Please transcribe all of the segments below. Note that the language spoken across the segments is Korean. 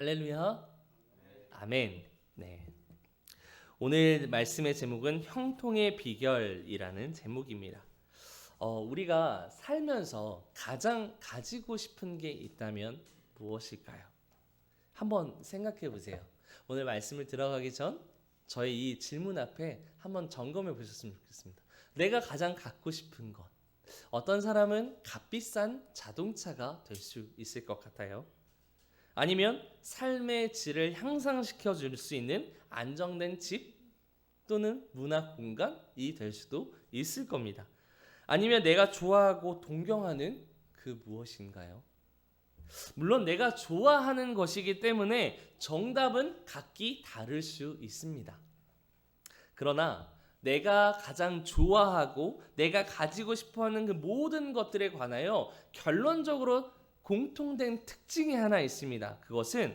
할렐루야. 아멘. 네. 오늘 말씀의 제목은 형통의 비결이라는 제목입니다. 우리가 살면서 가장 가지고 싶은 게 있다면 무엇일까요? 한번 생각해 보세요. 오늘 말씀을 들어가기 전 저희 이 질문 앞에 한번 점검해 보셨으면 좋겠습니다. 내가 가장 갖고 싶은 것. 어떤 사람은 값비싼 자동차가 될 수 있을 것 같아요. 아니면 삶의 질을 향상시켜 줄 수 있는 안정된 집 또는 문화 공간이 될 수도 있을 겁니다. 아니면 내가 좋아하고 동경하는 그 무엇인가요? 물론 내가 좋아하는 것이기 때문에 정답은 각기 다를 수 있습니다. 그러나 내가 가장 좋아하고 내가 가지고 싶어하는 그 모든 것들에 관하여 결론적으로 공통된 특징이 하나 있습니다. 그것은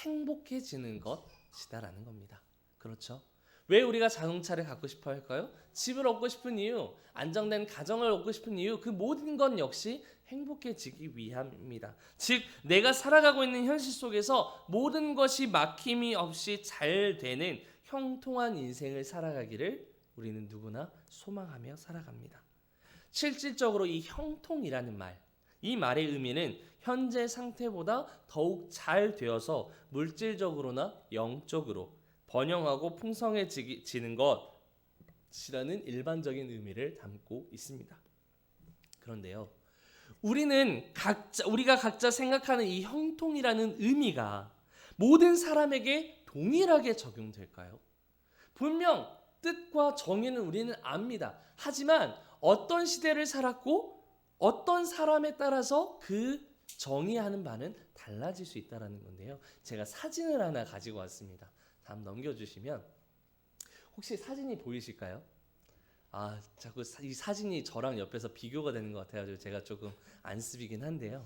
행복해지는 것이다라는 겁니다. 그렇죠? 왜 우리가 자동차를 갖고 싶어 할까요? 집을 얻고 싶은 이유, 안정된 가정을 얻고 싶은 이유, 그 모든 건 역시 행복해지기 위함입니다. 즉, 내가 살아가고 있는 현실 속에서 모든 것이 막힘이 없이 잘 되는 형통한 인생을 살아가기를 우리는 누구나 소망하며 살아갑니다. 실질적으로 이 형통이라는 말, 이 말의 의미는 현재 상태보다 더욱 잘 되어서 물질적으로나 영적으로 번영하고 풍성해지는 것이라는 일반적인 의미를 담고 있습니다. 그런데요, 우리가 각자 생각하는 이 형통이라는 의미가 모든 사람에게 동일하게 적용될까요? 분명 뜻과 정의는 우리는 압니다. 하지만 어떤 시대를 살았고 어떤 사람에 따라서 그 정의하는 바는 달라질 수 있다는 건데요. 제가 사진을 하나 가지고 왔습니다. 다음 넘겨주시면 혹시 사진이 보이실까요? 자꾸 이 사진이 저랑 옆에서 비교가 되는 것 같아요. 제가 조금 안쓰비긴 한데요.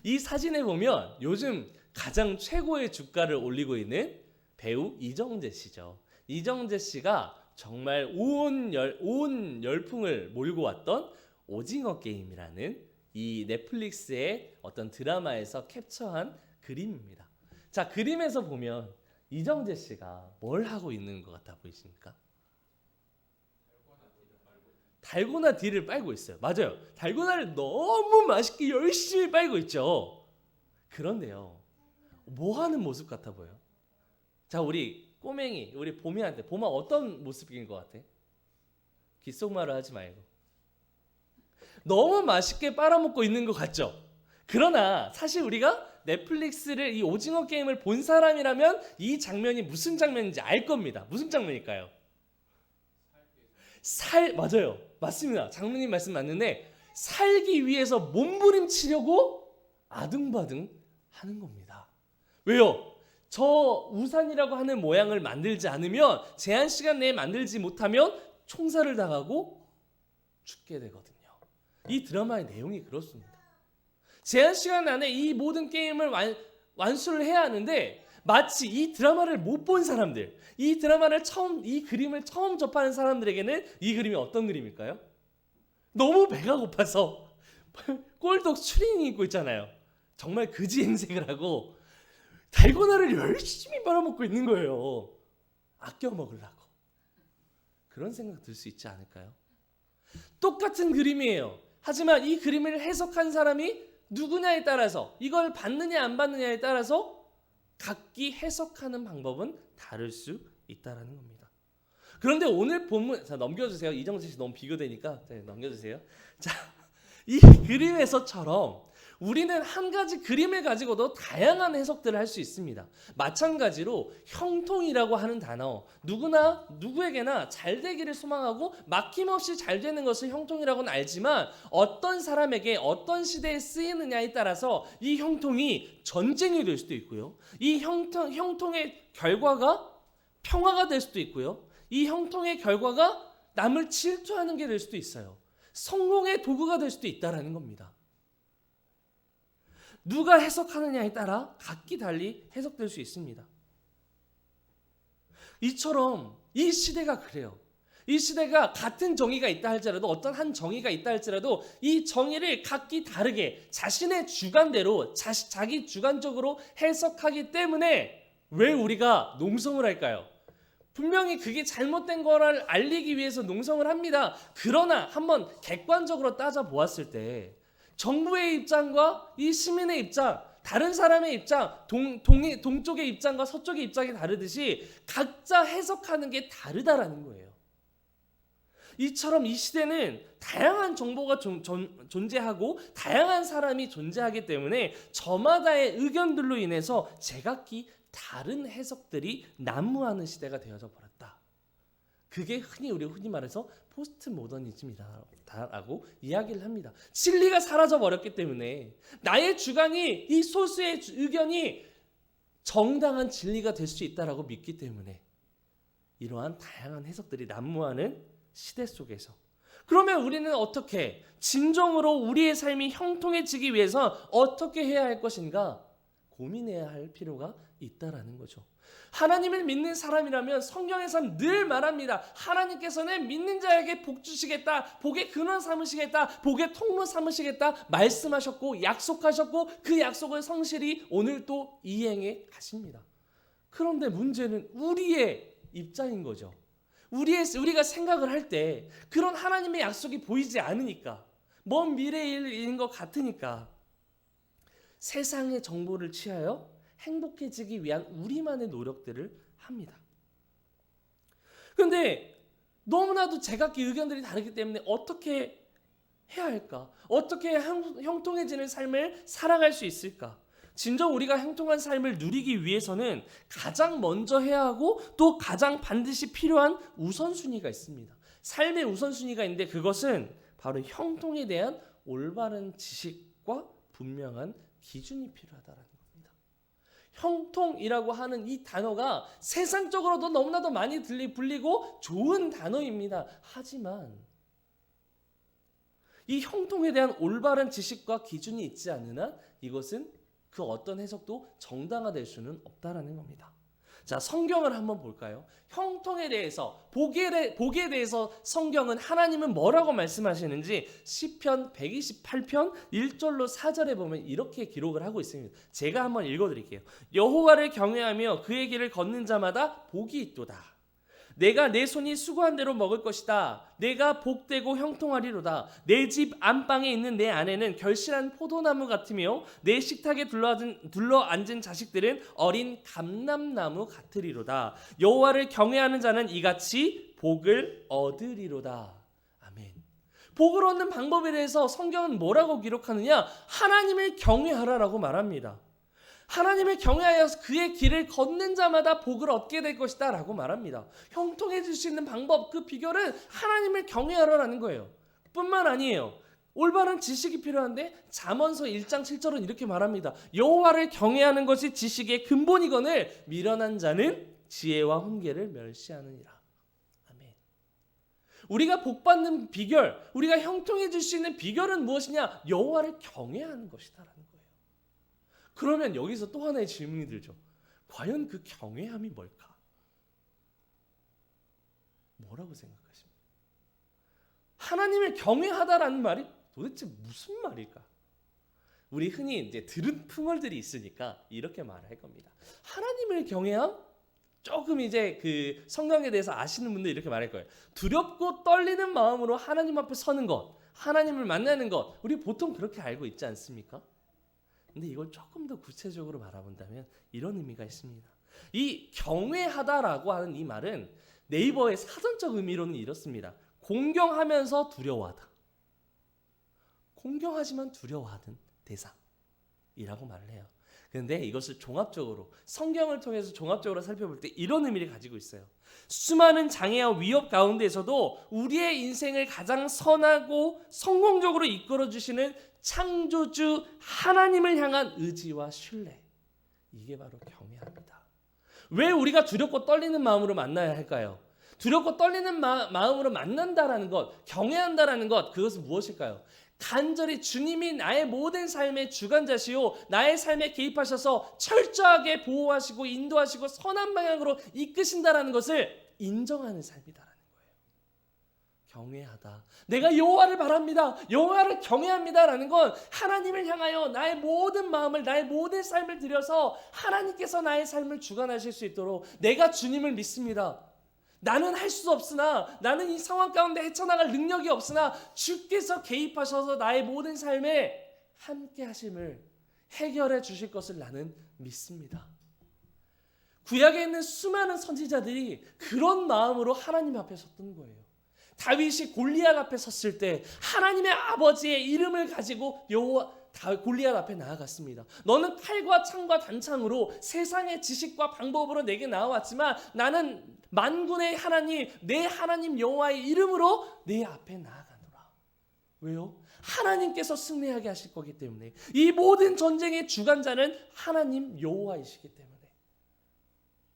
이 사진에 보면 요즘 가장 최고의 주가를 올리고 있는 배우 이정재 씨죠. 이정재 씨가 정말 온 열풍을 몰고 왔던 오징어 게임이라는 이 넷플릭스의 어떤 드라마에서 캡처한 그림입니다. 자, 그림에서 보면 이정재 씨가 뭘 하고 있는 것 같아 보이십니까? 달고나 딜을 빨고 있어요. 맞아요. 달고나를 너무 맛있게 열심히 빨고 있죠. 그런데요, 뭐 하는 모습 같아 보여요? 자, 우리 꼬맹이, 우리 봄이한테 봄아 어떤 모습인 것 같아? 귓속말을 하지 말고. 너무 맛있게 빨아먹고 있는 것 같죠? 그러나 사실 우리가 넷플릭스를 이 오징어 게임을 본 사람이라면 이 장면이 무슨 장면인지 알 겁니다. 무슨 장면일까요? 맞아요. 맞습니다. 장모님 말씀 맞는데 살기 위해서 몸부림치려고 아등바등 하는 겁니다. 왜요? 저 우산이라고 하는 모양을 만들지 않으면 제한 시간 내에 만들지 못하면 총살을 당하고 죽게 되거든요. 이 드라마의 내용이 그렇습니다. 제한 시간 안에 이 모든 게임을 완수를 해야 하는데 마치 이 드라마를 못 본 사람들, 이 그림을 처음 접하는 사람들에게는 이 그림이 어떤 그림일까요? 너무 배가 고파서 꼴독 추리닝 입고 있잖아요. 정말 그지 행색을 하고 달고나를 열심히 빨아먹고 있는 거예요. 아껴 먹으려고. 그런 생각 들 수 있지 않을까요? 똑같은 그림이에요. 하지만 이 그림을 해석한 사람이 누구냐에 따라서, 이걸 받느냐 안 받느냐에 따라서 각기 해석하는 방법은 다를 수 있다는 겁니다. 그런데 오늘 본문, 자 넘겨주세요. 이정재 씨 너무 비교되니까 넘겨주세요. 자, 이 그림에서처럼 우리는 한 가지 그림을 가지고도 다양한 해석들을 할 수 있습니다. 마찬가지로 형통이라고 하는 단어, 누구에게나 잘 되기를 소망하고 막힘없이 잘 되는 것을 형통이라고는 알지만 어떤 사람에게 어떤 시대에 쓰이느냐에 따라서 이 형통이 전쟁이 될 수도 있고요. 이 형통의 결과가 평화가 될 수도 있고요. 이 형통의 결과가 남을 질투하는 게 될 수도 있어요. 성공의 도구가 될 수도 있다는 겁니다. 누가 해석하느냐에 따라 각기 달리 해석될 수 있습니다. 이처럼 이 시대가 그래요. 이 시대가 같은 정의가 있다 할지라도 어떤 한 정의가 있다 할지라도 이 정의를 각기 다르게 자신의 주관대로 자기 주관적으로 해석하기 때문에 왜 우리가 농성을 할까요? 분명히 그게 잘못된 거를 알리기 위해서 농성을 합니다. 그러나 한번 객관적으로 따져보았을 때 정부의 입장과 이 시민의 입장, 다른 사람의 입장, 동쪽의 입장과 서쪽의 입장이 다르듯이 각자 해석하는 게 다르다라는 거예요. 이처럼 이 시대는 다양한 정보가 존재하고 다양한 사람이 존재하기 때문에 저마다의 의견들로 인해서 제각기 다른 해석들이 난무하는 시대가 되어져 버렸다. 그게 우리가 흔히 말해서 포스트 모더니즘이다라고 이야기를 합니다. 진리가 사라져 버렸기 때문에 나의 주관이 이 소수의 의견이 정당한 진리가 될 수 있다라고 믿기 때문에 이러한 다양한 해석들이 난무하는 시대 속에서 그러면 우리는 어떻게 진정으로 우리의 삶이 형통해지기 위해서 어떻게 해야 할 것인가 고민해야 할 필요가 있다라는 거죠. 하나님을 믿는 사람이라면 성경에서는 늘 말합니다. 하나님께서는 믿는 자에게 복 주시겠다, 복의 근원 삼으시겠다, 복의 통로 삼으시겠다 말씀하셨고 약속하셨고 그 약속을 성실히 오늘 또 이행해 가십니다. 그런데 문제는 우리의 입장인 거죠. 우리가 생각을 할 때 그런 하나님의 약속이 보이지 않으니까 먼 미래의 일인 것 같으니까 세상의 정보를 취하여 행복해지기 위한 우리만의 노력들을 합니다. 그런데 너무나도 제각기 의견들이 다르기 때문에 어떻게 해야 할까? 어떻게 형통해지는 삶을 살아갈 수 있을까? 진정 우리가 형통한 삶을 누리기 위해서는 가장 먼저 해야 하고 또 가장 반드시 필요한 우선순위가 있습니다. 삶의 우선순위가 있는데 그것은 바로 형통에 대한 올바른 지식과 분명한 기준이 필요하다라는 겁니다. 형통이라고 하는 이 단어가 세상적으로도 너무나도 많이 불리고 좋은 단어입니다. 하지만 이 형통에 대한 올바른 지식과 기준이 있지 않는 한 이것은 그 어떤 해석도 정당화될 수는 없다라는 겁니다. 자, 성경을 한번 볼까요? 형통에 대해서 복에 대해서 성경은 하나님은 뭐라고 말씀하시는지 시편 128편 1절로 4절에 보면 이렇게 기록을 하고 있습니다. 제가 한번 읽어드릴게요. 여호와를 경외하며 그의 길을 걷는 자마다 복이 있도다. 내가 내 손이 수고한 대로 먹을 것이다. 내가 복되고 형통하리로다. 내 집 안방에 있는 내 아내는 결실한 포도나무 같으며 내 식탁에 둘러앉은 자식들은 어린 감람나무 같으리로다. 여호와를 경외하는 자는 이같이 복을 얻으리로다. 아멘. 복을 얻는 방법에 대해서 성경은 뭐라고 기록하느냐? 하나님을 경외하라라고 말합니다. 하나님을 경외하여서 그의 길을 걷는 자마다 복을 얻게 될 것이다 라고 말합니다. 형통해질 수 있는 방법, 그 비결은 하나님을 경외하라는 거예요. 뿐만 아니에요. 올바른 지식이 필요한데 잠언서 1장 7절은 이렇게 말합니다. 여호와를 경외하는 것이 지식의 근본이거늘 미련한 자는 지혜와 훈계를 멸시하느니라. 아멘. 우리가 복받는 비결, 우리가 형통해질 수 있는 비결은 무엇이냐? 여호와를 경외하는 것이다. 그러면 여기서 또 하나의 질문이 들죠. 과연 그 경외함이 뭘까? 뭐라고 생각하십니까? 하나님을 경외하다라는 말이 도대체 무슨 말일까? 우리 흔히 이제 들은 풍월들이 있으니까 이렇게 말할 겁니다. 하나님을 경외함? 조금 이제 그 성경에 대해서 아시는 분들 이렇게 말할 거예요. 두렵고 떨리는 마음으로 하나님 앞에 서는 것, 하나님을 만나는 것, 우리 보통 그렇게 알고 있지 않습니까? 근데 이걸 조금 더 구체적으로 바라본다면 이런 의미가 있습니다. 이 경외하다라고 하는 이 말은 네이버의 사전적 의미로는 이렇습니다. 공경하면서 두려워하다. 공경하지만 두려워하는 대상이라고 말을 해요. 그런데 이것을 종합적으로 성경을 통해서 종합적으로 살펴볼 때 이런 의미를 가지고 있어요. 수많은 장애와 위협 가운데에서도 우리의 인생을 가장 선하고 성공적으로 이끌어주시는 창조주 하나님을 향한 의지와 신뢰, 이게 바로 경외합니다. 왜 우리가 두렵고 떨리는 마음으로 만나야 할까요? 두렵고 떨리는 마음으로 만난다라는 것, 경외한다라는 것, 그것은 무엇일까요? 간절히 주님이 나의 모든 삶의 주관자시오, 나의 삶에 개입하셔서 철저하게 보호하시고 인도하시고 선한 방향으로 이끄신다라는 것을 인정하는 삶이다라는 거예요. 경외하다. 내가 여호와를 바랍니다. 여호와를 경외합니다라는 건 하나님을 향하여 나의 모든 마음을, 나의 모든 삶을 들여서 하나님께서 나의 삶을 주관하실 수 있도록 내가 주님을 믿습니다. 나는 할 수 없으나, 나는 이 상황 가운데 헤쳐나갈 능력이 없으나 주께서 개입하셔서 나의 모든 삶에 함께 하심을 해결해 주실 것을 나는 믿습니다. 구약에 있는 수많은 선지자들이 그런 마음으로 하나님 앞에 섰던 거예요. 다윗이 골리앗 앞에 섰을 때 하나님의 아버지의 이름을 가지고 골리앗 앞에 나아갔습니다. 너는 칼과 창과 단창으로 세상의 지식과 방법으로 내게 나와왔지만 나는 만군의 하나님, 내 하나님 여호와의 이름으로 내 앞에 나아가노라. 왜요? 하나님께서 승리하게 하실 거기 때문에. 이 모든 전쟁의 주관자는 하나님 여호와이시기 때문에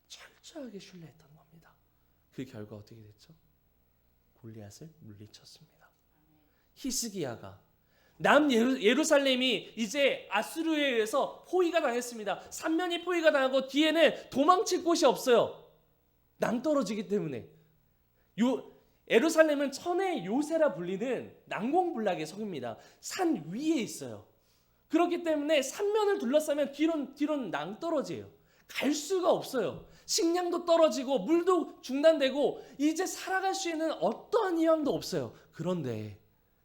철저하게 신뢰했던 겁니다. 그 결과 어떻게 됐죠? 골리앗을 물리쳤습니다. 히스기야가 예루살렘이 이제 아수르에 의해서 포위가 당했습니다. 삼면이 포위가 당하고 뒤에는 도망칠 곳이 없어요. 낭떠러지기 때문에. 예루살렘은 천의 요새라 불리는 난공불락의 성입니다. 산 위에 있어요. 그렇기 때문에 삼면을 둘러싸면 뒤로는 낭떠러지예요. 갈 수가 없어요. 식량도 떨어지고 물도 중단되고 이제 살아갈 수 있는 어떠한 희망도 없어요. 그런데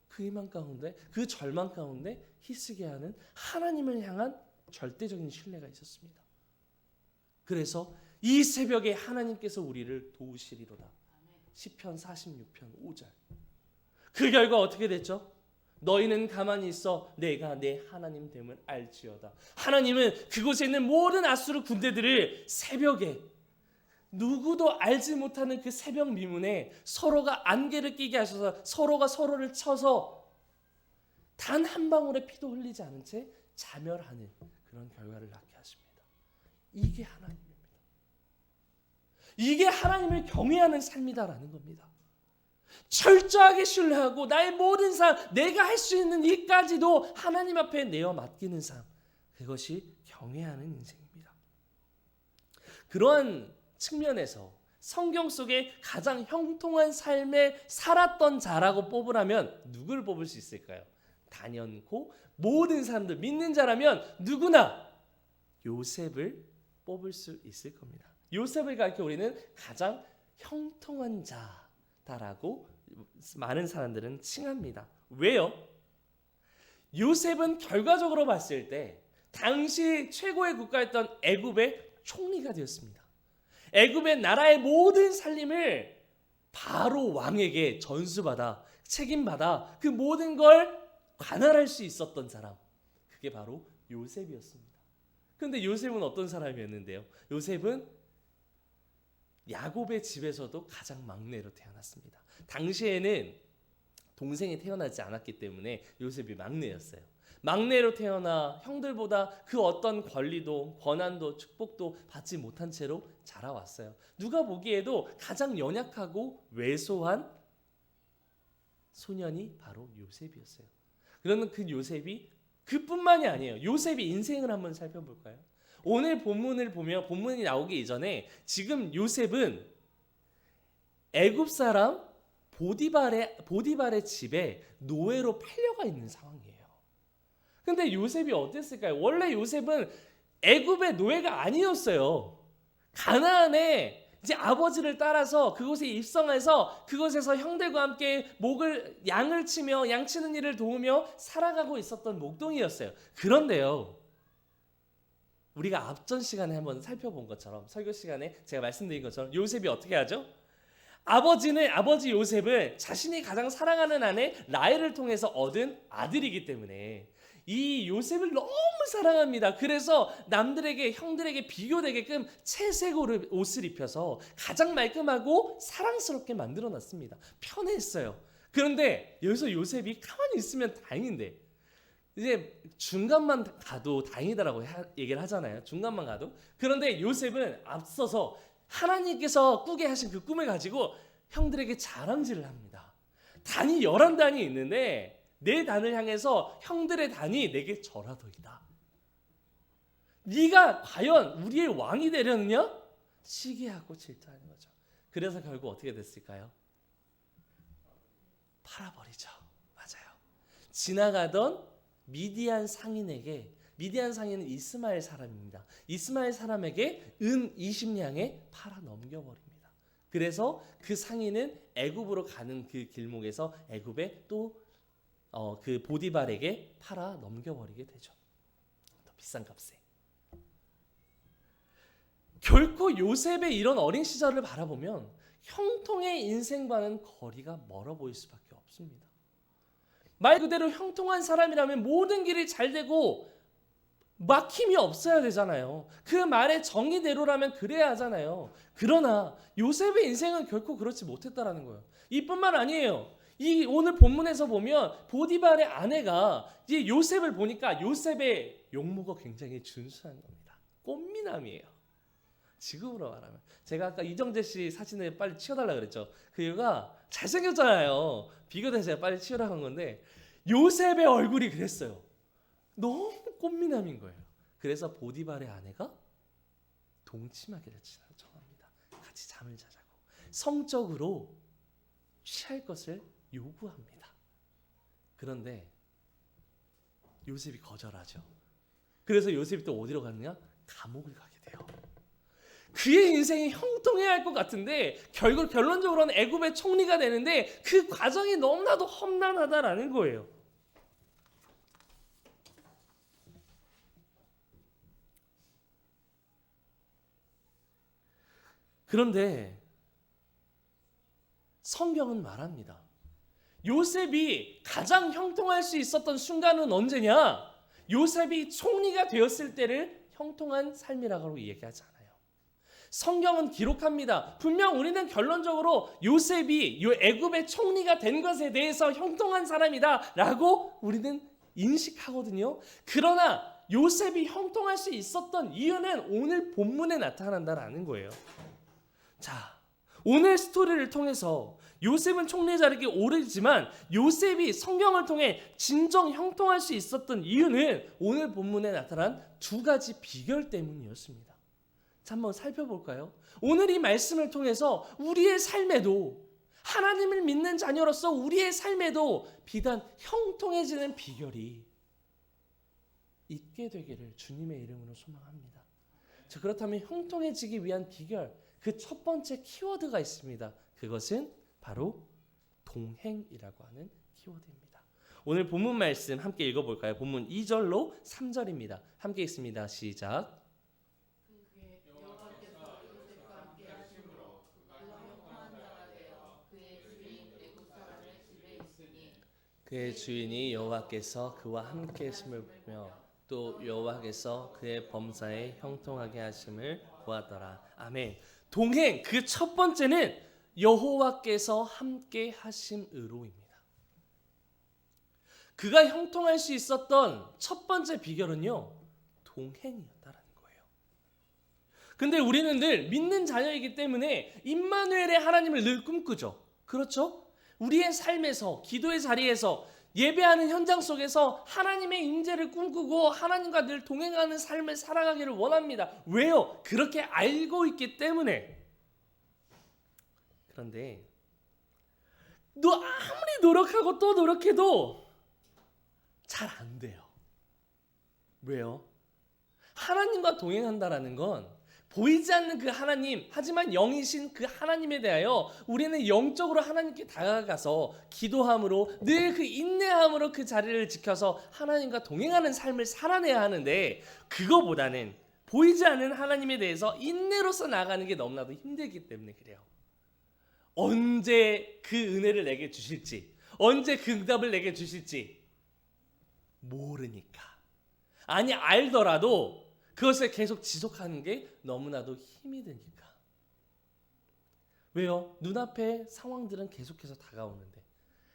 그 희망 가운데, 그 절망 가운데 히스기야는 하나님을 향한 절대적인 신뢰가 있었습니다. 그래서 이 새벽에 하나님께서 우리를 도우시리로다. 시편 46편 5절. 그 결과 어떻게 됐죠? 너희는 가만히 있어 내가 내 하나님 됨을 알지어다. 하나님은 그곳에 있는 모든 아수르 군대들을 새벽에 누구도 알지 못하는 그 새벽 미문에 서로가 안개를 끼게 하셔서 서로가 서로를 쳐서 단 한 방울의 피도 흘리지 않은 채 자멸하는 그런 결과를 낳게 하십니다. 이게 하나님입니다. 이게 하나님을 경외하는 삶이다라는 겁니다. 철저하게 신뢰하고 나의 모든 삶, 내가 할 수 있는 일까지도 하나님 앞에 내어 맡기는 삶, 그것이 경외하는 인생입니다. 그러한 측면에서 성경 속에 가장 형통한 삶에 살았던 자라고 뽑으라면 누구를 뽑을 수 있을까요? 단연코 모든 사람들 믿는 자라면 누구나 요셉을 뽑을 수 있을 겁니다. 요셉을 가리켜 우리는 가장 형통한 자다라고 많은 사람들은 칭합니다. 왜요? 요셉은 결과적으로 봤을 때 당시 최고의 국가였던 애굽의 총리가 되었습니다. 애굽의 나라의 모든 살림을 바로 왕에게 전수받아 책임받아 그 모든 걸 관할할 수 있었던 사람, 그게 바로 요셉이었습니다. 그런데 요셉은 어떤 사람이었는데요? 요셉은 야곱의 집에서도 가장 막내로 태어났습니다. 당시에는 동생이 태어나지 않았기 때문에 요셉이 막내였어요. 막내로 태어나 형들보다 그 어떤 권리도 권한도 축복도 받지 못한 채로 자라왔어요. 누가 보기에도 가장 연약하고 왜소한 소년이 바로 요셉이었어요. 그러면 그 요셉이 그뿐만이 아니에요. 요셉의 인생을 한번 살펴볼까요? 오늘 본문을 보면 본문이 나오기 이전에 지금 요셉은 애굽 사람 보디발의 집에 노예로 팔려가 있는 상황이에요. 근데 요셉이 어땠을까요? 원래 요셉은 애굽의 노예가 아니었어요. 가나안에 이제 아버지를 따라서 그곳에 입성해서 그곳에서 형들과 함께 양을 치며 양치는 일을 도우며 살아가고 있었던 목동이었어요. 그런데요, 우리가 앞전 시간에 한번 살펴본 것처럼 설교 시간에 제가 말씀드린 것처럼 요셉이 어떻게 하죠? 아버지 요셉은 자신이 가장 사랑하는 아내 라헬을 통해서 얻은 아들이기 때문에 이 요셉을 너무 사랑합니다. 그래서 형들에게 비교되게끔 채색 옷을 입혀서 가장 말끔하고 사랑스럽게 만들어놨습니다. 편했어요. 그런데 여기서 요셉이 가만히 있으면 다행인데 이제 중간만 가도 다행이다라고 얘기를 하잖아요. 중간만 가도. 그런데 요셉은 앞서서 하나님께서 꾸게 하신 그 꿈을 가지고 형들에게 자랑질을 합니다. 단이 11단이 있는데 내 단을 향해서 형들의 단이 내게 절하도이다. 네가 과연 우리의 왕이 되려느냐? 시기하고 질투하는 거죠. 그래서 결국 어떻게 됐을까요? 팔아버리죠. 맞아요. 지나가던 미디안 상인에게, 미디안 상인은 이스마엘 사람입니다. 이스마엘 사람에게 은 20냥에 팔아 넘겨버립니다. 그래서 그 상인은 애굽으로 가는 그 길목에서 애굽에 또 그 보디발에게 팔아 넘겨버리게 되죠. 더 비싼 값에. 결코 요셉의 이런 어린 시절을 바라보면 형통의 인생과는 거리가 멀어 보일 수밖에 없습니다. 말 그대로 형통한 사람이라면 모든 길이 잘 되고 막힘이 없어야 되잖아요. 그 말의 정의대로라면 그래야 하잖아요. 그러나 요셉의 인생은 결코 그렇지 못했다라는 거예요. 이뿐만 아니에요. 이 오늘 본문에서 보면 보디발의 아내가 이 요셉을 보니까 요셉의 용모가 굉장히 준수한 겁니다. 꽃미남이에요. 지금으로 말하면 제가 아까 이정재 씨 사진을 빨리 치워달라 그랬죠. 그 이유가 잘생겼잖아요. 비교돼서 제가 빨리 치우라고 한 건데 요셉의 얼굴이 그랬어요. 너무 꽃미남인 거예요. 그래서 보디발의 아내가 동침하기를 정합니다. 같이 잠을 자자고 성적으로 취할 것을 요구합니다. 그런데 요셉이 거절하죠. 그래서 요셉이 또 어디로 가느냐? 감옥을 가게 돼요. 그의 인생이 형통해야 할 것 같은데 결국 결론적으로는 애굽의 총리가 되는데 그 과정이 너무나도 험난하다라는 거예요. 그런데 성경은 말합니다. 요셉이 가장 형통할 수 있었던 순간은 언제냐? 요셉이 총리가 되었을 때를 형통한 삶이라고 얘기하지 않아요. 성경은 기록합니다. 분명 우리는 결론적으로 요셉이 애굽의 총리가 된 것에 대해서 형통한 사람이다 라고 우리는 인식하거든요. 그러나 요셉이 형통할 수 있었던 이유는 오늘 본문에 나타난다라는 거예요. 자, 오늘 스토리를 통해서 요셉은 총리 자리에 오르지만 요셉이 성경을 통해 진정 형통할 수 있었던 이유는 오늘 본문에 나타난 두 가지 비결 때문이었습니다. 자, 한번 살펴볼까요? 오늘 이 말씀을 통해서 우리의 삶에도 하나님을 믿는 자녀로서 우리의 삶에도 비단 형통해지는 비결이 있게 되기를 주님의 이름으로 소망합니다. 자, 그렇다면 형통해지기 위한 비결, 그 첫 번째 키워드가 있습니다. 그것은 바로 동행이라고 하는 키워드입니다. 오늘 본문 말씀 함께 읽어볼까요? 본문 2절로 3절입니다. 함께 읽습니다. 시작. 그의 주인이 여호와께서 그와 함께 하심을 보며 또 여호와께서 그의 범사에 형통하게 하심을 보았더라. 아멘. 동행, 그 첫 번째는 여호와께서 함께 하심으로입니다. 그가 형통할 수 있었던 첫 번째 비결은요, 동행이었다라는 거예요. 근데 우리는 늘 믿는 자녀이기 때문에 임마누엘의 하나님을 늘 꿈꾸죠. 그렇죠? 우리의 삶에서, 기도의 자리에서, 예배하는 현장 속에서 하나님의 임재를 꿈꾸고 하나님과 늘 동행하는 삶을 살아가기를 원합니다. 왜요? 그렇게 알고 있기 때문에. 그런데 너 아무리 노력하고 또 노력해도 잘 안 돼요. 왜요? 하나님과 동행한다라는 건 보이지 않는 그 하나님, 하지만 영이신 그 하나님에 대하여 우리는 영적으로 하나님께 다가가서 기도함으로 늘 그 인내함으로 그 자리를 지켜서 하나님과 동행하는 삶을 살아내야 하는데 그거보다는 보이지 않는 하나님에 대해서 인내로서 나가는 게 너무나도 힘들기 때문에 그래요. 언제 그 은혜를 내게 주실지, 언제 그 응답을 내게 주실지 모르니까. 아니 알더라도 그것을 계속 지속하는 게 너무나도 힘이 드니까. 왜요? 눈앞에 상황들은 계속해서 다가오는데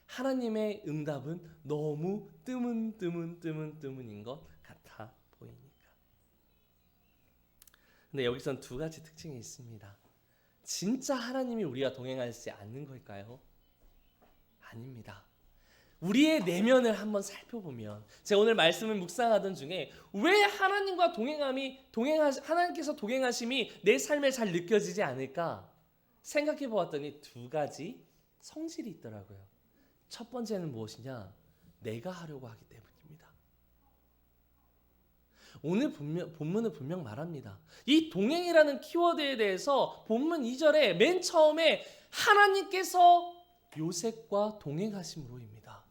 하나님의 응답은 너무 뜨문인 것 같아 보이니까. 근데 여기선 두 가지 특징이 있습니다. 진짜 하나님이 우리와 동행하지 않는 걸까요? 아닙니다. 우리의 내면을 한번 살펴보면 제가 오늘 말씀을 묵상하던 중에 왜 하나님과 하나님께서 동행하심이 내 삶에 잘 느껴지지 않을까 생각해 보았더니 두 가지 성질이 있더라고요. 첫 번째는 무엇이냐? 내가 하려고 하기 때문입니다. 오늘 본문은 분명 말합니다. 이 동행이라는 키워드에 대해서 본문 2절에 맨 처음에 하나님께서 요셉과 동행하심으로입니다.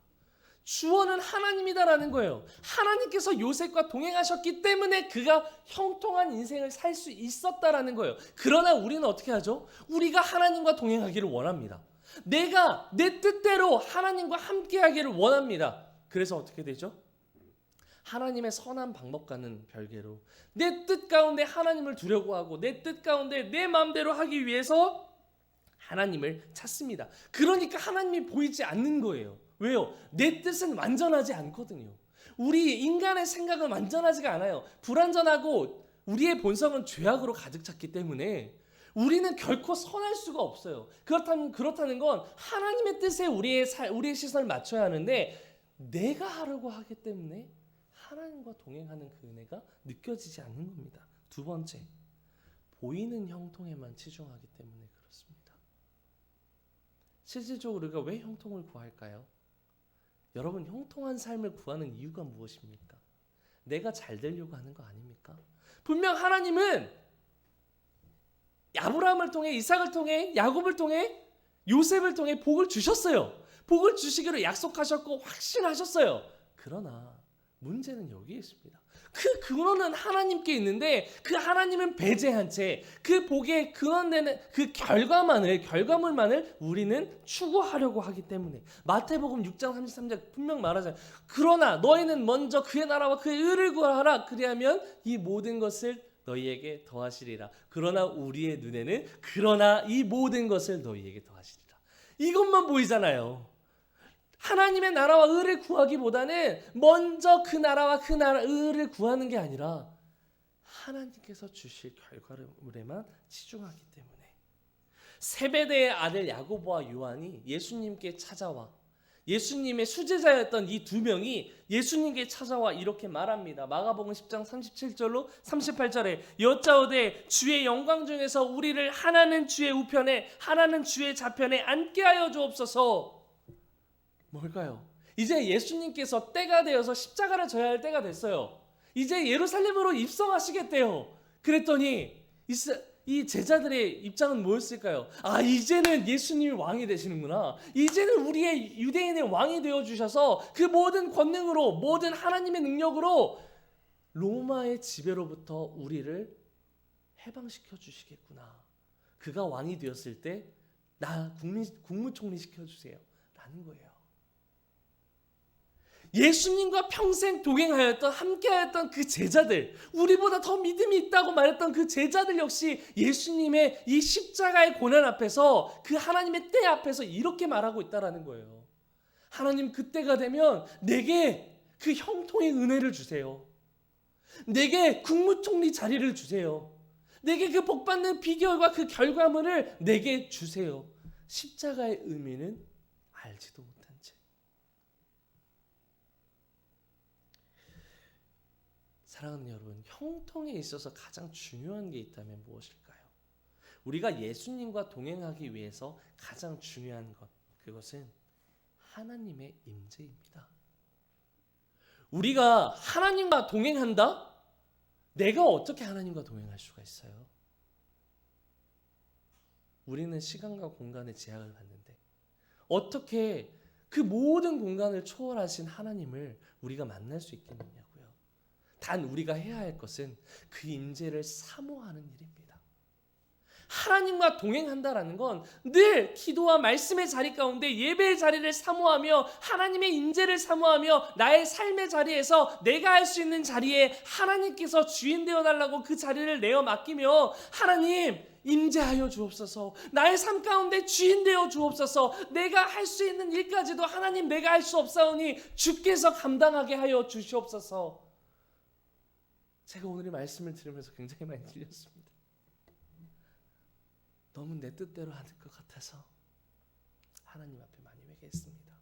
주어는 하나님이다라는 거예요. 하나님께서 요셉과 동행하셨기 때문에 그가 형통한 인생을 살 수 있었다라는 거예요. 그러나 우리는 어떻게 하죠? 우리가 하나님과 동행하기를 원합니다. 내가 내 뜻대로 하나님과 함께하기를 원합니다. 그래서 어떻게 되죠? 하나님의 선한 방법과는 별개로 내 뜻 가운데 하나님을 두려고 하고 내 뜻 가운데 내 마음대로 하기 위해서 하나님을 찾습니다. 그러니까 하나님이 보이지 않는 거예요. 왜요? 내 뜻은 완전하지 않거든요. 우리 인간의 생각은 완전하지가 않아요. 불완전하고 우리의 본성은 죄악으로 가득 찼기 때문에 우리는 결코 선할 수가 없어요. 그렇다는 건 하나님의 뜻에 우리의 시선을 맞춰야 하는데 내가 하려고 하기 때문에 하나님과 동행하는 그 은혜가 느껴지지 않는 겁니다. 두 번째, 보이는 형통에만 치중하기 때문에 그렇습니다. 실질적으로 우리가 왜 형통을 구할까요? 여러분, 형통한 삶을 구하는 이유가 무엇입니까? 내가 잘 되려고 하는 거 아닙니까? 분명 하나님은 아브라함을 통해, 이삭을 통해, 야곱을 통해, 요셉을 통해 복을 주셨어요. 복을 주시기로 약속하셨고 확신하셨어요. 그러나 문제는 여기에 있습니다. 그 근원은 하나님께 있는데 그 하나님은 배제한 채 그 복의 근원되는 그 결과물만을 우리는 추구하려고 하기 때문에 마태복음 6장 33절 분명 말하잖아요. 그러나 너희는 먼저 그의 나라와 그의 의를 구하라. 그리하면 이 모든 것을 너희에게 더하시리라. 그러나 우리의 눈에는 그러나 이 모든 것을 너희에게 더하시리라. 이것만 보이잖아요. 하나님의 나라와 의를 구하기보다는 먼저 그 나라와 그 의를 구하는 게 아니라 하나님께서 주실 결과물에만 치중하기 때문에 세베대의 아들 야고보와 요한이 예수님께 찾아와 예수님의 수제자였던 이 두 명이 예수님께 찾아와 이렇게 말합니다. 마가복음 10장 37절로 38절에 여짜오되 주의 영광 중에서 우리를 하나는 주의 우편에 하나는 주의 좌편에 앉게 하여 주옵소서. 뭘까요? 이제 예수님께서 때가 되어서 십자가를 져야 할 때가 됐어요. 이제 예루살렘으로 입성하시겠대요. 그랬더니 이 제자들의 입장은 뭐였을까요? 아, 이제는 예수님이 왕이 되시는구나. 이제는 우리의 유대인의 왕이 되어주셔서 그 모든 권능으로 모든 하나님의 능력으로 로마의 지배로부터 우리를 해방시켜 주시겠구나. 그가 왕이 되었을 때 나 국무총리 시켜주세요 라는 거예요. 예수님과 평생 동행하였던 함께하였던 그 제자들, 우리보다 더 믿음이 있다고 말했던 그 제자들 역시 예수님의 이 십자가의 고난 앞에서 그 하나님의 때 앞에서 이렇게 말하고 있다라는 거예요. 하나님, 그때가 되면 내게 그 형통의 은혜를 주세요. 내게 국무총리 자리를 주세요. 내게 그 복받는 비결과 그 결과물을 내게 주세요. 십자가의 의미는 알지도 못합니다. 사랑하는 여러분, 형통에 있어서 가장 중요한 게 있다면 무엇일까요? 우리가 예수님과 동행하기 위해서 가장 중요한 것, 그것은 하나님의 임재입니다. 우리가 하나님과 동행한다? 내가 어떻게 하나님과 동행할 수가 있어요? 우리는 시간과 공간의 제약을 받는데 어떻게 그 모든 공간을 초월하신 하나님을 우리가 만날 수 있겠느냐고요. 단 우리가 해야 할 것은 그 임재를 사모하는 일입니다. 하나님과 동행한다라는 건 늘 기도와 말씀의 자리 가운데 예배의 자리를 사모하며 하나님의 임재를 사모하며 나의 삶의 자리에서 내가 할 수 있는 자리에 하나님께서 주인 되어 달라고 그 자리를 내어 맡기며 하나님 임재하여 주옵소서. 나의 삶 가운데 주인 되어 주옵소서. 내가 할 수 있는 일까지도 하나님 내가 할 수 없사오니 주께서 감당하게 하여 주시옵소서. 제가 오늘 이 말씀을 들으면서 굉장히 많이 들렸습니다. 너무 내 뜻대로 하는 것 같아서 하나님 앞에 많이 회개했습니다.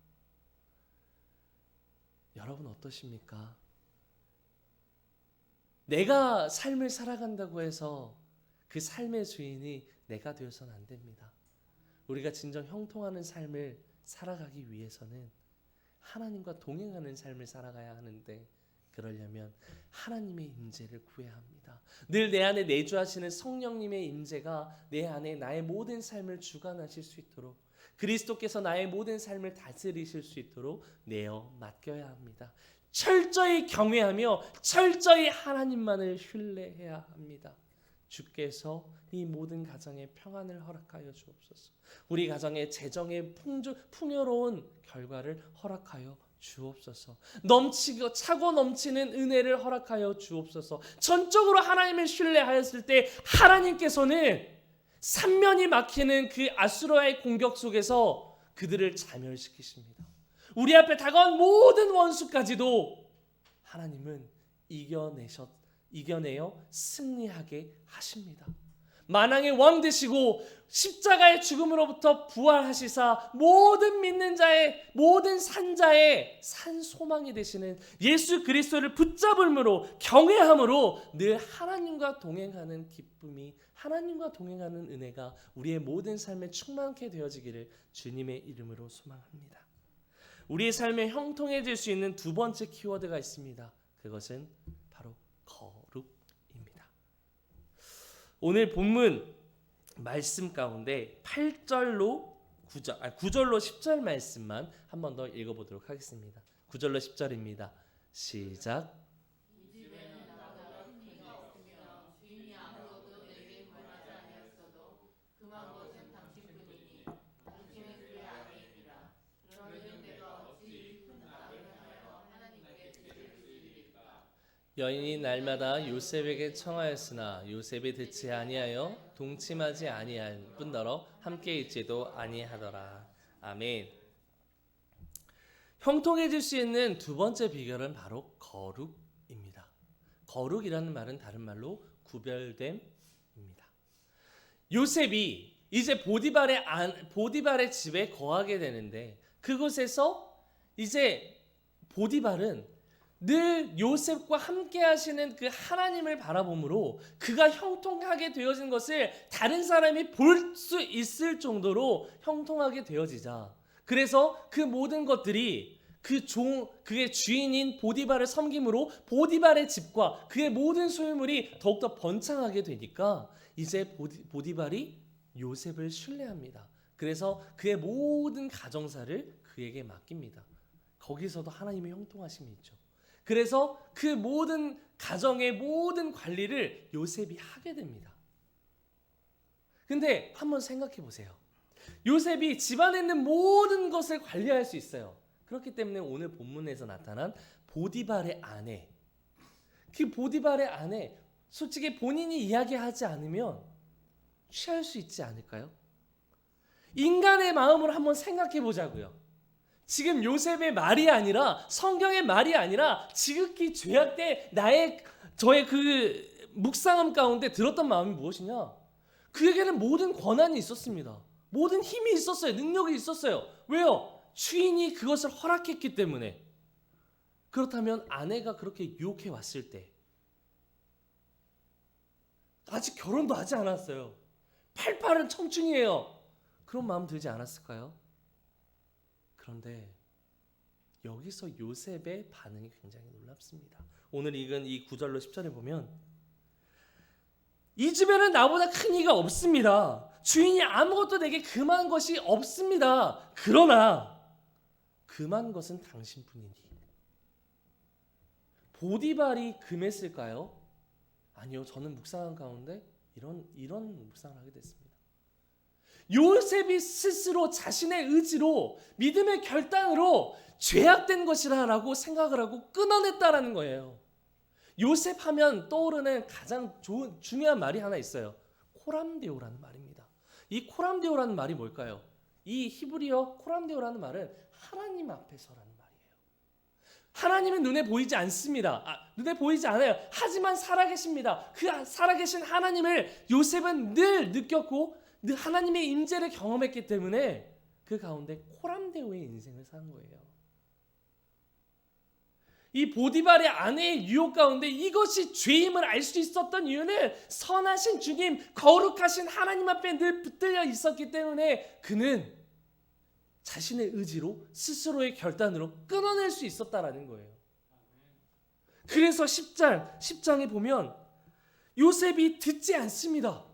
여러분 어떠십니까? 내가 삶을 살아간다고 해서 그 삶의 주인이 내가 되어서는 안 됩니다. 우리가 진정 형통하는 삶을 살아가기 위해서는 하나님과 동행하는 삶을 살아가야 하는데, 그러려면 하나님의 임재를 구해야 합니다. 늘 내 안에 내주하시는 성령님의 임재가 내 안에 나의 모든 삶을 주관하실 수 있도록, 그리스도께서 나의 모든 삶을 다스리실 수 있도록 내어 맡겨야 합니다. 철저히 경외하며 철저히 하나님만을 신뢰해야 합니다. 주께서 이 모든 가정에 평안을 허락하여 주옵소서. 우리 가정의 재정의 풍요로운 결과를 허락하여 주옵소서. 넘치고 차고 넘치는 은혜를 허락하여 주옵소서. 전적으로 하나님을 신뢰하였을 때 하나님께서는 삼면이 막히는 그 아수라의 공격 속에서 그들을 자멸시키십니다. 우리 앞에 다가온 모든 원수까지도 하나님은 이겨내어 승리하게 하십니다. 만왕의 왕 되시고 십자가의 죽음으로부터 부활하시사 모든 믿는 자의, 모든 산자의 산 소망이 되시는 예수 그리스도를 붙잡음으로, 경외함으로 늘 하나님과 동행하는 기쁨이, 하나님과 동행하는 은혜가 우리의 모든 삶에 충만케 되어지기를 주님의 이름으로 소망합니다. 우리의 삶에 형통해질 수 있는 두 번째 키워드가 있습니다. 그것은 바로 거룩입니다. 오늘 본문 말씀 가운데 8절로 9절로 10절 말씀만 한 번 더 읽어보도록 하겠습니다. 9절로 10절입니다. 시작. 여인이 날마다 요셉에게 청하였으나 요셉이 듣지 아니하여 동침하지 아니할 뿐더러 함께 있지도 아니하더라. 아멘. 형통해질 수 있는 두 번째 비결은 바로 거룩입니다. 거룩이라는 말은 다른 말로 구별됨입니다. 요셉이 이제 보디발의 집에 거하게 되는데, 그곳에서 이제 보디발은 늘 요셉과 함께 하시는 그 하나님을 바라봄으로 그가 형통하게 되어진 것을 다른 사람이 볼 수 있을 정도로 형통하게 되어지자, 그래서 그 모든 것들이 그의 주인인 보디발을 섬김으로 보디발의 집과 그의 모든 소유물이 더욱더 번창하게 되니까 이제 보디발이 요셉을 신뢰합니다. 그래서 그의 모든 가정사를 그에게 맡깁니다. 거기서도 하나님의 형통하심이 있죠. 그래서 그 모든 가정의 모든 관리를 요셉이 하게 됩니다. 근데 한번 생각해 보세요. 요셉이 집안에 있는 모든 것을 관리할 수 있어요. 그렇기 때문에 오늘 본문에서 나타난 보디발의 아내, 그 보디발의 아내, 솔직히 본인이 이야기하지 않으면 취할 수 있지 않을까요? 인간의 마음으로 한번 생각해 보자고요. 지금 요셉의 말이 아니라, 성경의 말이 아니라 지극히 죄악 때 저의 그 묵상함 가운데 들었던 마음이 무엇이냐? 그에게는 모든 권한이 있었습니다. 모든 힘이 있었어요. 능력이 있었어요. 왜요? 주인이 그것을 허락했기 때문에. 그렇다면 아내가 그렇게 유혹해 왔을 때, 아직 결혼도 하지 않았어요. 팔팔은 청춘이에요. 그런 마음 들지 않았을까요? 그런데 여기서 요셉의 반응이 굉장히 놀랍습니다. 오늘 읽은 이 9절로 10절에 보면, 이 집에는 나보다 큰 이가 없습니다. 주인이 아무것도 내게 금한 것이 없습니다. 그러나 금한 것은 당신뿐이니. 보디발이 금했을까요? 아니요. 저는 묵상한 가운데 이런 묵상을 하게 됐습니다. 요셉이 스스로 자신의 의지로, 믿음의 결단으로 죄악된 것이라고 생각을 하고 끊어냈다라는 거예요. 요셉 하면 떠오르는 가장 중요한 말이 하나 있어요. 코람데오라는 말입니다. 이 코람데오라는 말이 뭘까요? 이 히브리어 코람데오라는 말은 하나님 앞에서라는 말이에요. 하나님은 눈에 보이지 않습니다. 눈에 보이지 않아요. 하지만 살아계십니다. 그 살아계신 하나님을 요셉은 늘 느꼈고 늘 하나님의 임재를 경험했기 때문에 그 가운데 코람데오의 인생을 산 거예요. 이 보디발의 아내의 유혹 가운데 이것이 죄임을 알 수 있었던 이유는 선하신 주님, 거룩하신 하나님 앞에 늘 붙들려 있었기 때문에 그는 자신의 의지로 스스로의 결단으로 끊어낼 수 있었다라는 거예요. 그래서 10장에 보면 요셉이 듣지 않습니다.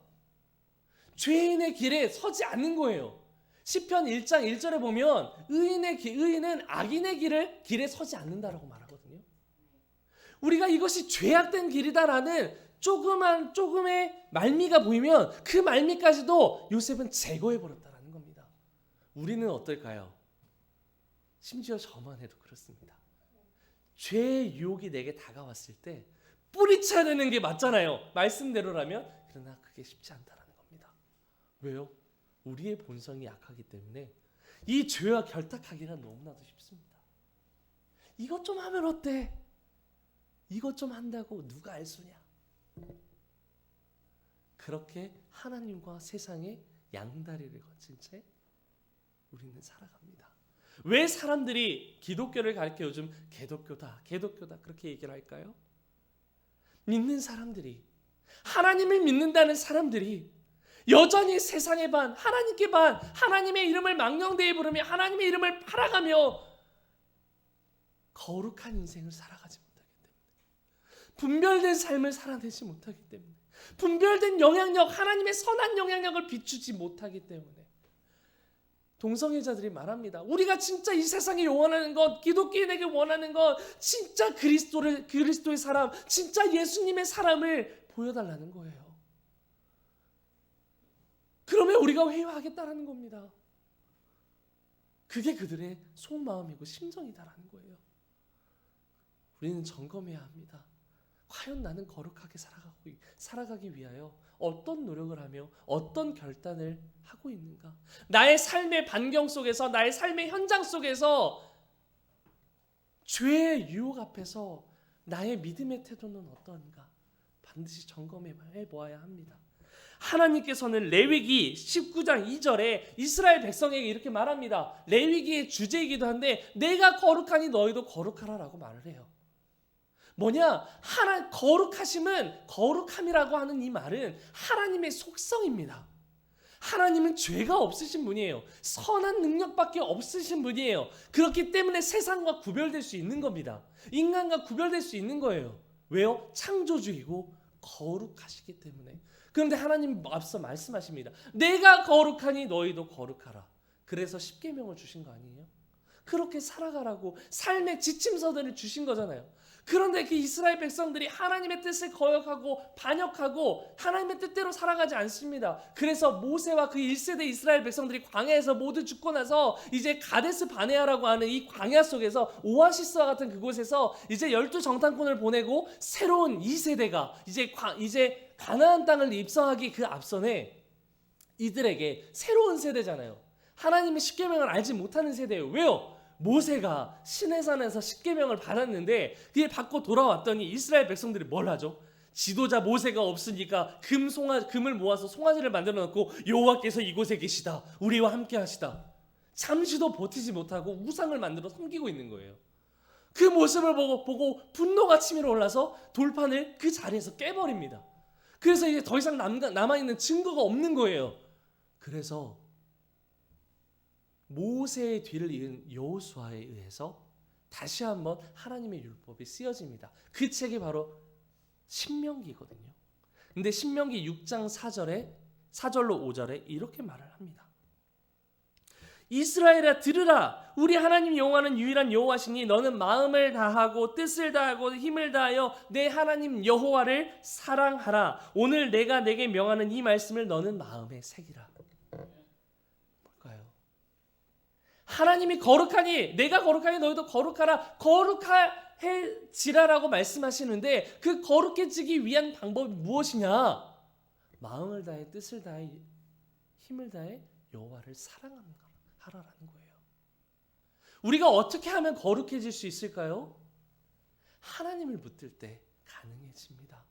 죄인의 길에 서지 않는 거예요. 시편 1장 1절에 보면 의인은 악인의 길에 서지 않는다라고 말하거든요. 우리가 이것이 죄악된 길이다라는 조금의 말미가 보이면 그 말미까지도 요셉은 제거해 버렸다라는 겁니다. 우리는 어떨까요? 심지어 저만 해도 그렇습니다. 죄의 유혹이 내게 다가왔을 때 뿌리쳐야 되는 게 맞잖아요. 말씀대로라면. 그러나 그게 쉽지 않다라는 겁니다. 왜요? 우리의 본성이 약하기 때문에 이 죄와 결탁하기가 너무나도 쉽습니다. 이것 좀 하면 어때? 이것 좀 한다고 누가 알 수냐? 그렇게 하나님과 세상의 양다리를 거친 채 우리는 살아갑니다. 왜 사람들이 기독교를 가르쳐 요즘 개독교다 그렇게 얘기를 할까요? 믿는 사람들이, 하나님을 믿는다는 사람들이 여전히 세상의 반, 하나님께 반, 하나님의 이름을 망령되이 부르며 하나님의 이름을 팔아가며 거룩한 인생을 살아가지 못하기 때문에, 분별된 삶을 살아내지 못하기 때문에, 분별된 영향력, 하나님의 선한 영향력을 비추지 못하기 때문에 동성애자들이 말합니다. 우리가 진짜 이 세상에 원하는 것, 기독교인에게 원하는 것, 진짜 그리스도의 사람, 진짜 예수님의 사람을 보여달라는 거예요. 그러면 우리가 회유하겠다라는 겁니다. 그게 그들의 속마음이고 심정이다라는 거예요. 우리는 점검해야 합니다. 과연 나는 거룩하게 살아가기 위하여 어떤 노력을 하며 어떤 결단을 하고 있는가? 나의 삶의 반경 속에서, 나의 삶의 현장 속에서 죄의 유혹 앞에서 나의 믿음의 태도는 어떠한가? 반드시 점검해 보아야 합니다. 하나님께서는 레위기 19장 2절에 이스라엘 백성에게 이렇게 말합니다. 레위기의 주제이기도 한데 내가 거룩하니 너희도 거룩하라라고 말을 해요. 뭐냐? 거룩하심은, 거룩함이라고 하는 이 말은 하나님의 속성입니다. 하나님은 죄가 없으신 분이에요. 선한 능력밖에 없으신 분이에요. 그렇기 때문에 세상과 구별될 수 있는 겁니다. 인간과 구별될 수 있는 거예요. 왜요? 창조주이고 거룩하시기 때문에. 그런데 하나님 앞서 말씀하십니다. 내가 거룩하니 너희도 거룩하라. 그래서 십계명을 주신 거 아니에요? 그렇게 살아가라고 삶의 지침서들을 주신 거잖아요. 그런데 그 이스라엘 백성들이 하나님의 뜻을 거역하고 반역하고 하나님의 뜻대로 살아가지 않습니다. 그래서 모세와 그 1세대 이스라엘 백성들이 광야에서 모두 죽고 나서 이제 가데스 바네아라고 하는 이 광야 속에서 오아시스와 같은 그곳에서 이제 12정탐꾼을 보내고 새로운 2세대가 이제 가나안 땅을 입성하기 그 앞선에 이들에게 새로운 세대잖아요. 하나님의 십계명을 알지 못하는 세대예요. 왜요? 모세가 시내산에서 십계명을 받았는데 그게 받고 돌아왔더니 이스라엘 백성들이 뭘 하죠? 지도자 모세가 없으니까 금을 모아서 송아지를 만들어 놓고 여호와께서 이곳에 계시다, 우리와 함께 하시다. 잠시도 버티지 못하고 우상을 만들어 섬기고 있는 거예요. 그 모습을 보고 분노가 치밀어 올라서 돌판을 그 자리에서 깨버립니다. 그래서 이제 더 이상 남아있는 증거가 없는 거예요. 그래서 모세의 뒤를 이은 여호수아에 의해서 다시 한번 하나님의 율법이 쓰여집니다. 그 책이 바로 신명기거든요. 근데 신명기 6장 4절로 5절에 이렇게 말을 합니다. 이스라엘아 들으라, 우리 하나님 여호와는 유일한 여호와시니 너는 마음을 다하고 뜻을 다하고 힘을 다하여 내 하나님 여호와를 사랑하라. 오늘 내가 내게 명하는 이 말씀을 너는 마음에 새기라. 하나님이 거룩하니, 내가 거룩하니 너희도 거룩하라, 거룩해지라라고 말씀하시는데 그 거룩해지기 위한 방법이 무엇이냐? 마음을 다해, 뜻을 다해, 힘을 다해 여호와를 사랑하라라는 거예요. 우리가 어떻게 하면 거룩해질 수 있을까요? 하나님을 붙들 때 가능해집니다.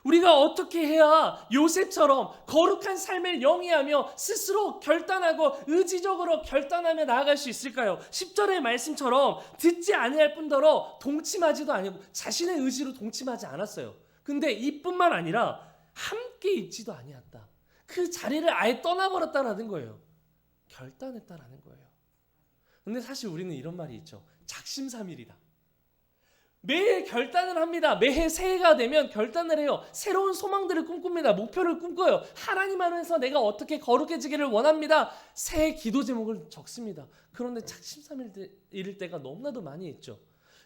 우리가 어떻게 해야 요셉처럼 거룩한 삶을 영위하며 스스로 결단하고 의지적으로 결단하며 나아갈 수 있을까요? 10절의 말씀처럼 듣지 아니할 뿐더러 동침하지도 아니고 자신의 의지로 동침하지 않았어요. 근데 이뿐만 아니라 함께 있지도 아니었다. 그 자리를 아예 떠나버렸다라는 거예요. 결단했다라는 거예요. 근데 사실 우리는 이런 말이 있죠. 작심삼일이다. 매일 결단을 합니다. 매해 새해가 되면 결단을 해요. 새로운 소망들을 꿈꿉니다. 목표를 꿈꿔요. 하나님 안에서 내가 어떻게 거룩해지기를 원합니다. 새해 기도 제목을 적습니다. 그런데 작심삼일일 때가 너무나도 많이 있죠.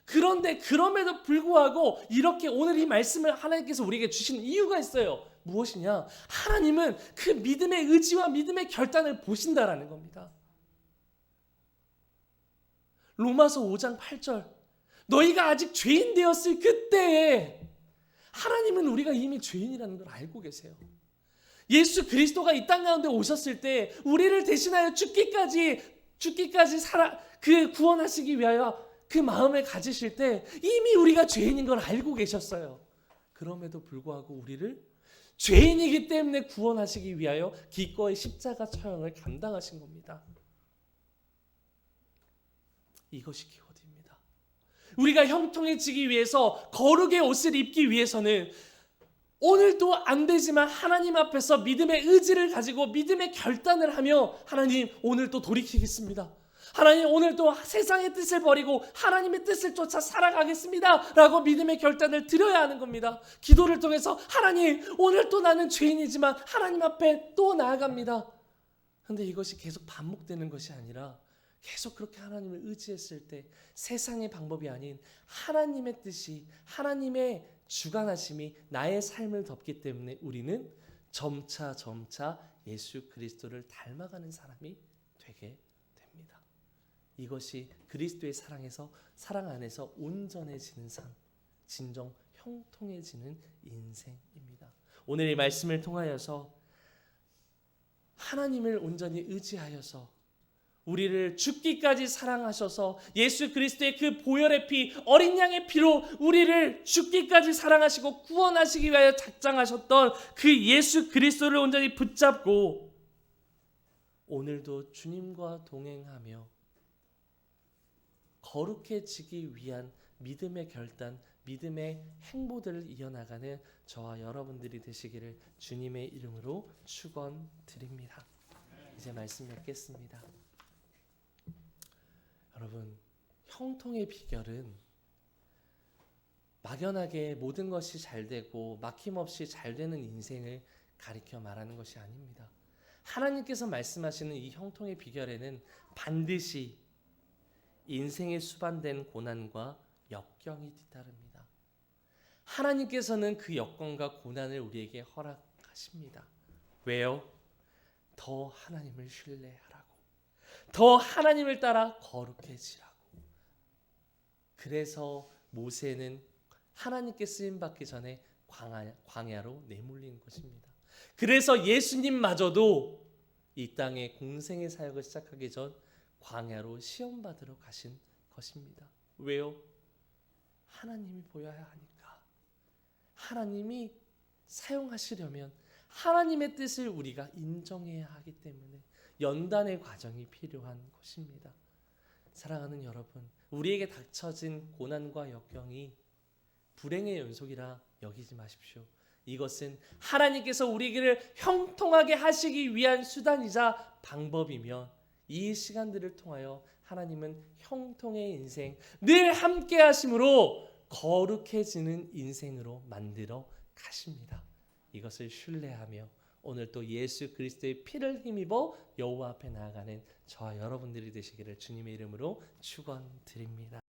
그런데 그럼에도 불구하고 이렇게 오늘 이 말씀을 하나님께서 우리에게 주신 이유가 있어요. 무엇이냐? 하나님은 그 믿음의 의지와 믿음의 결단을 보신다라는 겁니다. 로마서 5장 8절, 너희가 아직 죄인 되었을 그때에 하나님은 우리가 이미 죄인이라는 걸 알고 계세요. 예수 그리스도가 이 땅 가운데 오셨을 때 우리를 대신하여 죽기까지 그 구원하시기 위하여 그 마음을 가지실 때 이미 우리가 죄인인 걸 알고 계셨어요. 그럼에도 불구하고 우리를 죄인이기 때문에 구원하시기 위하여 기꺼이 십자가 처형을 감당하신 겁니다. 이것이 키워드입니다. 우리가 형통해지기 위해서 거룩의 옷을 입기 위해서는 오늘도 안 되지만 하나님 앞에서 믿음의 의지를 가지고 믿음의 결단을 하며 하나님 오늘 또 돌이키겠습니다. 하나님 오늘 또 세상의 뜻을 버리고 하나님의 뜻을 쫓아 살아가겠습니다 라고 믿음의 결단을 드려야 하는 겁니다. 기도를 통해서 하나님 오늘 또 나는 죄인이지만 하나님 앞에 또 나아갑니다. 그런데 이것이 계속 반복되는 것이 아니라 계속 그렇게 하나님을 의지했을 때 세상의 방법이 아닌 하나님의 뜻이, 하나님의 주관하심이 나의 삶을 덮기 때문에 우리는 점차 예수 그리스도를 닮아가는 사람이 되게 됩니다. 이것이 그리스도의 사랑 안에서 온전해지는 삶, 진정 형통해지는 인생입니다. 오늘 이 말씀을 통하여서 하나님을 온전히 의지하여서 우리를 죽기까지 사랑하셔서 예수 그리스도의 그 보혈의 피, 어린 양의 피로 우리를 죽기까지 사랑하시고 구원하시기 위하여 작정하셨던 그 예수 그리스도를 온전히 붙잡고 오늘도 주님과 동행하며 거룩해지기 위한 믿음의 결단, 믿음의 행보들을 이어나가는 저와 여러분들이 되시기를 주님의 이름으로 축원드립니다. 이제 말씀 맺겠습니다. 여러분, 형통의 비결은 막연하게 모든 것이 잘 되고 막힘없이 잘 되는 인생을 가리켜 말하는 것이 아닙니다. 하나님께서 말씀하시는 이 형통의 비결에는 반드시 인생에 수반된 고난과 역경이 뒤따릅니다. 하나님께서는 그 역경과 고난을 우리에게 허락하십니다. 왜요? 더 하나님을 신뢰하라고. 더 하나님을 따라 거룩해지라고. 그래서 모세는 하나님께 쓰임받기 전에 광야로 내몰린 것입니다. 그래서 예수님마저도 이 땅에 공생의 사역을 시작하기 전 광야로 시험받으러 가신 것입니다. 왜요? 하나님이 보여야 하니까. 하나님이 사용하시려면 하나님의 뜻을 우리가 인정해야 하기 때문에 연단의 과정이 필요한 것입니다. 사랑하는 여러분, 우리에게 닥쳐진 고난과 역경이 불행의 연속이라 여기지 마십시오. 이것은 하나님께서 우리를 형통하게 하시기 위한 수단이자 방법이며 이 시간들을 통하여 하나님은 형통의 인생, 늘 함께 하심으로 거룩해지는 인생으로 만들어 가십니다. 이것을 신뢰하며 오늘 또 예수 그리스도의 피를 힘입어 여호와 앞에 나아가는 저와 여러분들이 되시기를 주님의 이름으로 축원드립니다.